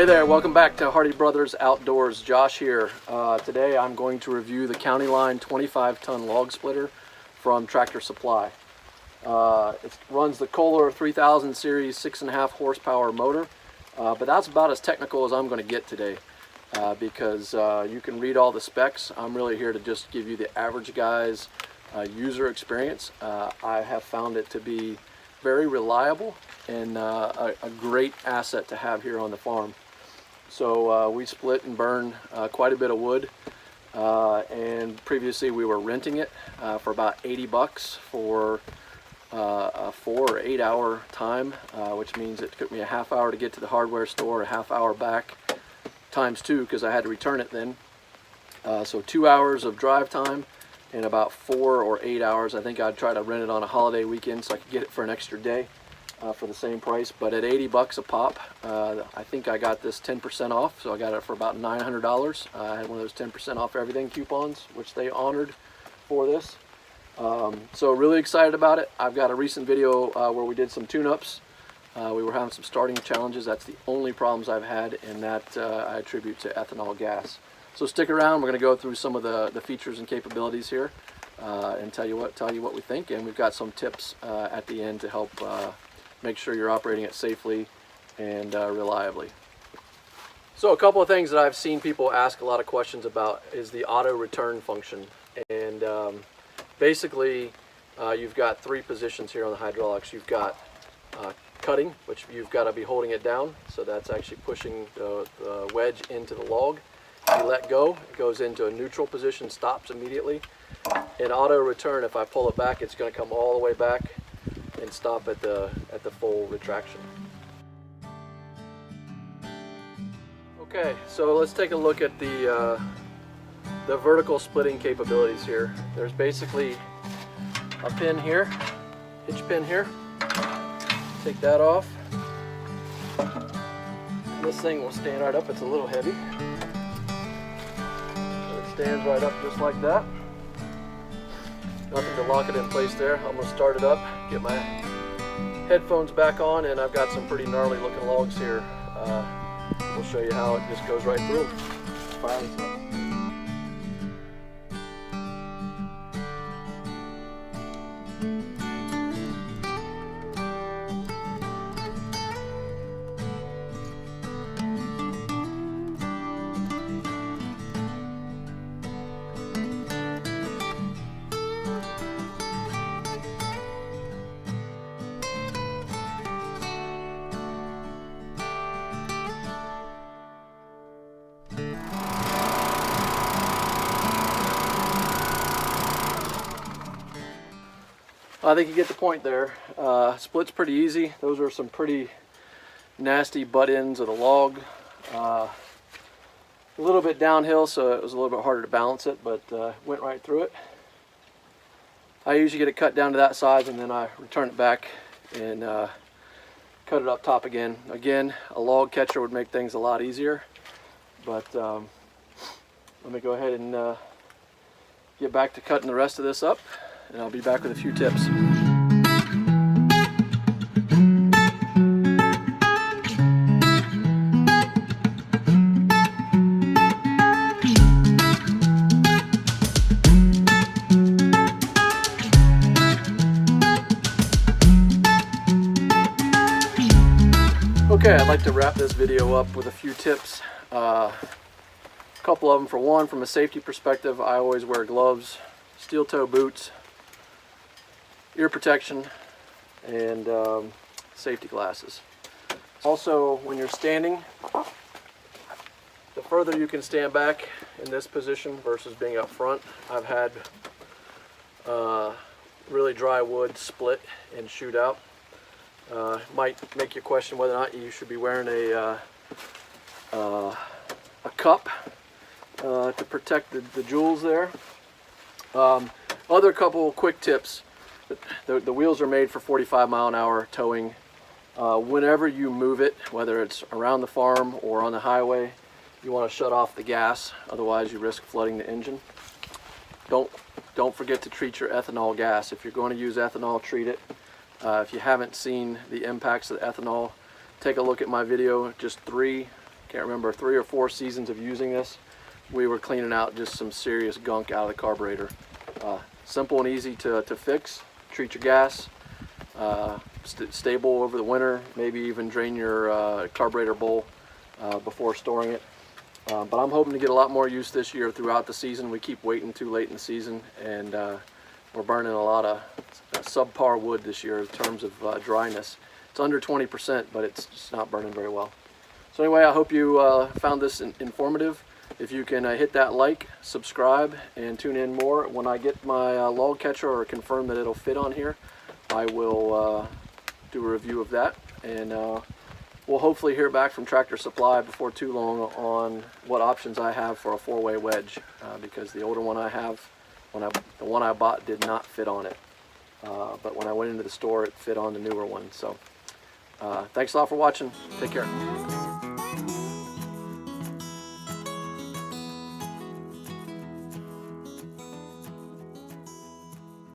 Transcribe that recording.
there, welcome back to Hardy Brothers Outdoors. Josh here. Today I'm going to review the CountyLine 25-ton log splitter from Tractor Supply. It runs the Kohler 3000 series 6.5 horsepower motor, but that's about as technical as I'm going to get today because you can read all the specs. I'm really here to just give you the average guy's user experience. I have found it to be very reliable and a great asset to have here on the farm. So we split and burn quite a bit of wood, and previously we were renting it for about 80 bucks for a 4 or 8 hour time, which means it took me a half hour to get to the hardware store, a half hour back, times 2 because I had to return it then. So 2 hours of drive time and about 4 or 8 hours. I think I'd try to rent it on a holiday weekend so I could get it for an extra day for the same price. But at 80 bucks a pop, I think I got this 10% off, so I got it for about $900. I had one of those 10% off everything coupons, which they honored for this. So really excited about it. I've got a recent video where we did some tune-ups. We were having some starting challenges. That's the only problems I've had, and that I attribute to ethanol gas. So stick around. We're going to go through some of the features and capabilities here and tell you what we think, and we've got some tips at the end to help make sure you're operating it safely and reliably. So a couple of things that I've seen people ask a lot of questions about is the auto return function. And basically you've got 3 positions here on the hydraulics. You've got cutting, which you've got to be holding it down, so that's actually pushing the wedge into the log. You let go, it goes into a neutral position, stops immediately. In auto return, if I pull it back, it's going to come all the way back and stop at the full retraction. Okay, so let's take a look at the vertical splitting capabilities here. There's basically a pin here, hitch pin here. Take that off. This thing will stand right up. It's a little heavy. So it stands right up just like that. Nothing to lock it in place there. I'm going to start it up, get my headphones back on, and I've got some pretty gnarly looking logs here. We'll show you how it just goes right through. Fire this up. I think you get the point there. Split's pretty easy. Those are some pretty nasty butt ends of the log. A little bit downhill, so it was a little bit harder to balance it, but went right through it. I usually get it cut down to that size, and then I return it back and cut it up top again. Again, a log catcher would make things a lot easier, but let me go ahead and get back to cutting the rest of this up, and I'll be back with a few tips. Okay, I'd like to wrap this video up with a few tips. A couple of them. For one, from a safety perspective, I always wear gloves, steel toe boots, ear protection, and safety glasses. Also, when you're standing, the further you can stand back in this position versus being up front. I've had really dry wood split and shoot out. Might make you question whether or not you should be wearing a cup to protect the jewels there. Other couple quick tips. The wheels are made for 45-mile-an-hour towing. Whenever you move it, whether it's around the farm or on the highway, you want to shut off the gas, otherwise you risk flooding the engine. Don't forget to treat your ethanol gas. If you're going to use ethanol, treat it. If you haven't seen the impacts of ethanol, take a look at my video, just 3 can't remember, 3 or 4 seasons of using this, we were cleaning out just some serious gunk out of the carburetor. Simple and easy to fix. Treat your gas, stable over the winter, maybe even drain your carburetor bowl before storing it. But I'm hoping to get a lot more use this year throughout the season. We keep waiting too late in the season, and we're burning a lot of subpar wood this year in terms of dryness. It's under 20%, but it's just not burning very well. So anyway, I hope you found this informative. If you can hit that like, subscribe, and tune in more. When I get my log catcher or confirm that it'll fit on here, I will do a review of that, and we'll hopefully hear back from Tractor Supply before too long on what options I have for a 4-way wedge, because the older one I have, the one I bought did not fit on it. But when I went into the store, it fit on the newer one. So thanks a lot for watching. Take care.